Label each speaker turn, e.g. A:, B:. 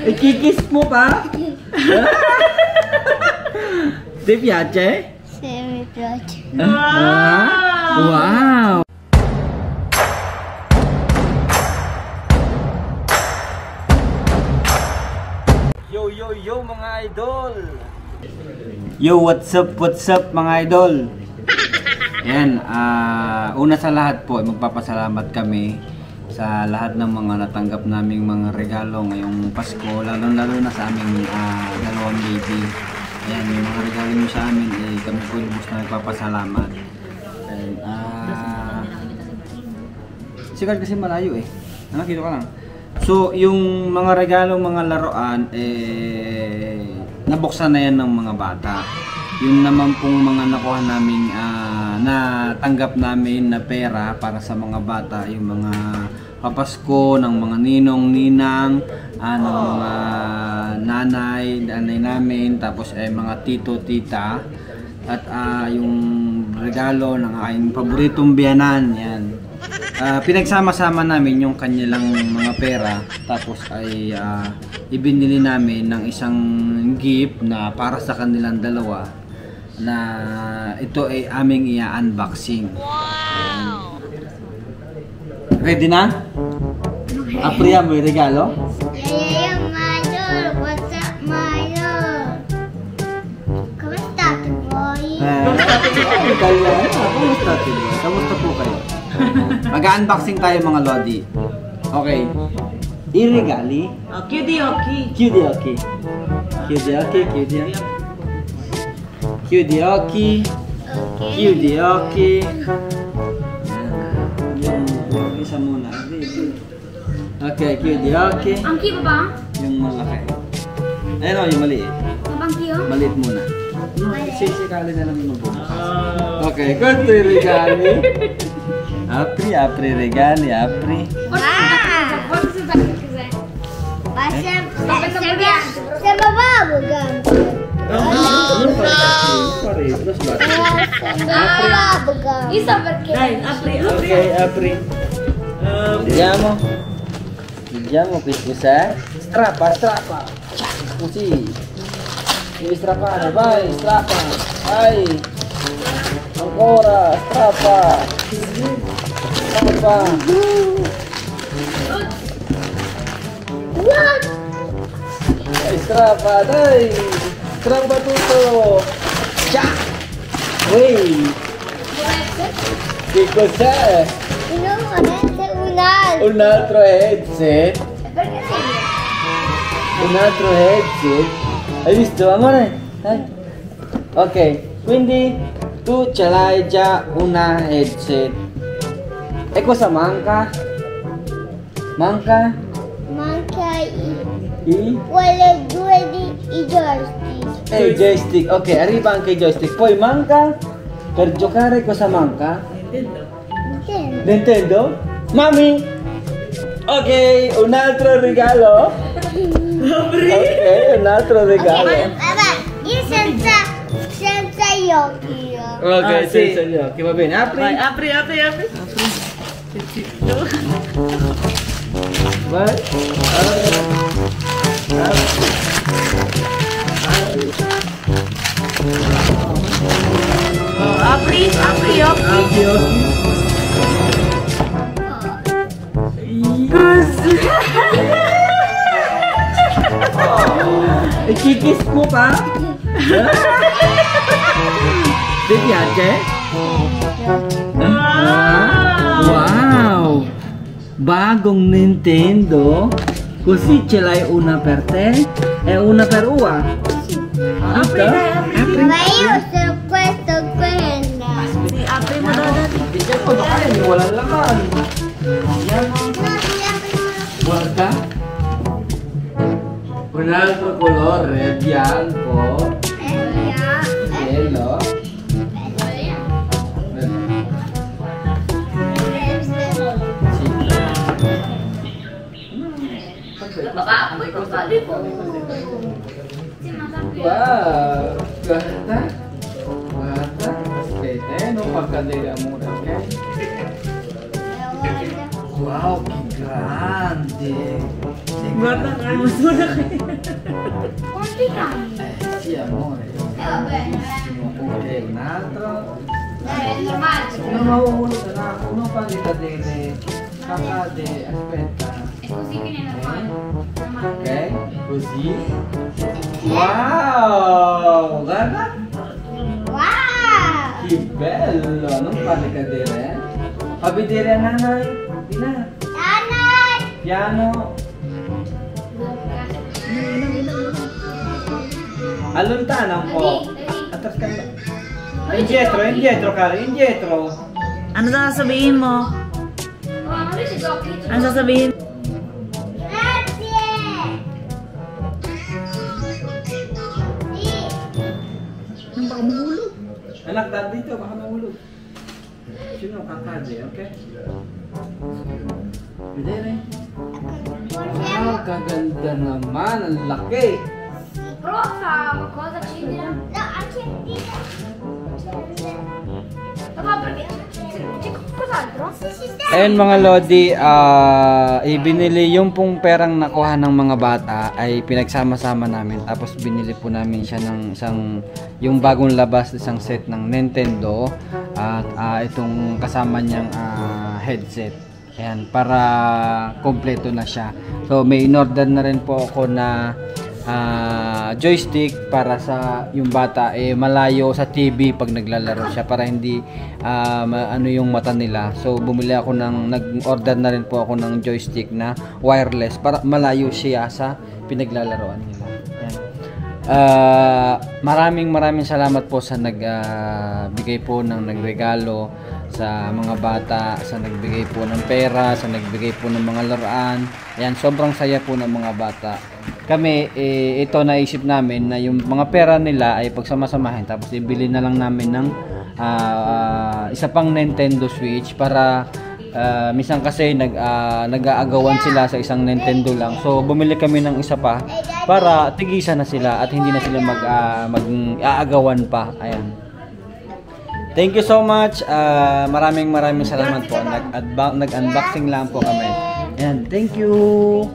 A: Ikikis mo pa? Ti piace?
B: Sì, mi piace.
A: Wow! Yo mga idol! Yo, what's up mga idol? Yan, una sa lahat po, magpapasalamat kami sa lahat ng mga natanggap naming mga regalo ngayong Pasko, lalo na sa aming dalawang baby. Ayan, yung mga regalo nyo sa amin, kami po lubos na nagpapasalamat. And, sikat kasi malayo nakita ka lang. So, yung mga regalo, mga laruan, nabuksan na yan ng mga bata. Yung naman pong mga nakuha namin, natanggap namin na pera para sa mga bata, yung mga papasko ng mga ninong, ninang, ng mga nanay namin, tapos mga tito, tita, at yung regalo ng aking paboritong biyanan, yan. Pinagsama-sama namin yung kanilang mga pera, tapos ay ibinili namin ng isang gift na para sa kanilang dalawa, na ito ay aming i-unboxing. Wow! Ready na? Apriya mo yung regalo?
B: Hey, Mayor! What's up, Mayor? Kamusta, boy?
A: Kamusta po kayo? Mag-unboxing tayo mga lodi. Okay. I-regali.
C: Cutie-oki.
A: Cutie-oki. Cutie-oki, cutie-oki. Cutie-oki. Cutie-oki. Yung isa muna. Okay, cutie-oki.
C: Angki ba ba?
A: Yung malaki. Ayun o, yung maliit.
C: Mabangki o?
A: Maliit muna. Sisikali na lang yung bukas. Okay, kunti regali. Apri regali, apri.
B: Sa baba, bugang.
C: Isa perché? Dai, apri.
A: Okay, apri. Vediamo questa. Strappa. Così. Devi strappare, vai, strappa. Vai. Ancora, strappa. Strappa.
B: What?
A: Dai, strappa, dai. Strappa tutto. Ciao. Ehi. Che cos'è? Un altro headset.
B: Perché sei?
A: Un altro headset. Hai visto, amore? Ok, quindi tu ce l'hai già una headset. E cosa manca? Manca?
B: Manca
A: I
B: quelle due i joystick.
A: E il joystick. Ok, arriva anche il joystick. Poi manca, per giocare cosa manca?
B: Nintendo.
A: Nintendo? Mami! Ok, un altro regalo. Ok, un altro regalo.
B: Vabbè, io senza gli occhi.
A: Ok, senza gli occhi, va bene. Apri.
C: Vai, apri.
A: Vai.
C: Apri occhi.
A: Apri occhi. Ikikis mo pa? Ti piace? Wow! Bagong Nintendo. Così ce l'hai una per te e una per Ua. Giusto?
B: Ma io sono questo quella.
C: Sì, apri mo daw.
A: Bigyan ko baka yun, walang laman. Yan. Guarda. Un altro colore, bianco, yellow.
C: Baka apoy ko sa lipo.
A: Wow, guarda. Aspetta, non fa cadere amore, ok? Wow, che grande! È
C: Bata ka, gusto na kayo.
B: Konti lang.
A: Sì, amore. Un altro.
B: Normal.
A: Non mahuhulog na. Uno pa ricadere. Kakade. Aspetta.
B: Così viene normal.
A: Ok? Così. Wow! Guarda!
B: Wow!
A: Che bello! Non fa ricadere, eh? Fa vedere a nanay. Di na.
B: Nanay!
A: Piano. Allontana un po'. Atras ka. Indietro, caro, indietro.
C: Ano sasabihin mo? Ano sasabihin?
B: Grazie!
C: Ang baka mahulog.
A: Anak, dito, baka mahulog. Sino kakade, okay? Vedere? Wow, kaganda naman. Ang laki.
B: Profa, cosa accendila? No, accendila. Papà, perché c'è qualcos'altro? Sì, sì, sì.
A: Ayun mga Lodi, ibinili yung pong perang nakuha ng mga bata ay pinagsama-sama namin. Tapos binili po namin siya ng yung bagong labas, isang set ng Nintendo at itong kasama niyang headset. Ayan, para kompleto na siya. So may in-order na rin po ako na joystick para sa yung bata malayo sa TV pag naglalaro siya para hindi ano yung mata nila. So bumili ako nag-order na rin po ako ng joystick na wireless para malayo siya sa pinaglalaroan nila. Ayan. Maraming salamat po sa nagbigay po ng nagregalo sa mga bata, sa nagbigay po ng pera, sa nagbigay po ng mga laruan. Ayan, sobrang saya po ng mga bata. Kami, ito naisip namin na yung mga pera nila ay pagsamasamahin tapos ibili na lang namin ng isa pang Nintendo Switch para minsan kasi nag-aagawan sila sa isang Nintendo lang. So bumili kami ng isa pa para tigisan na sila at hindi na sila mag-aagawan pa. Ayan. Thank you so much. Maraming salamat po. Nag-unboxing lang po kami. Ayan, thank you.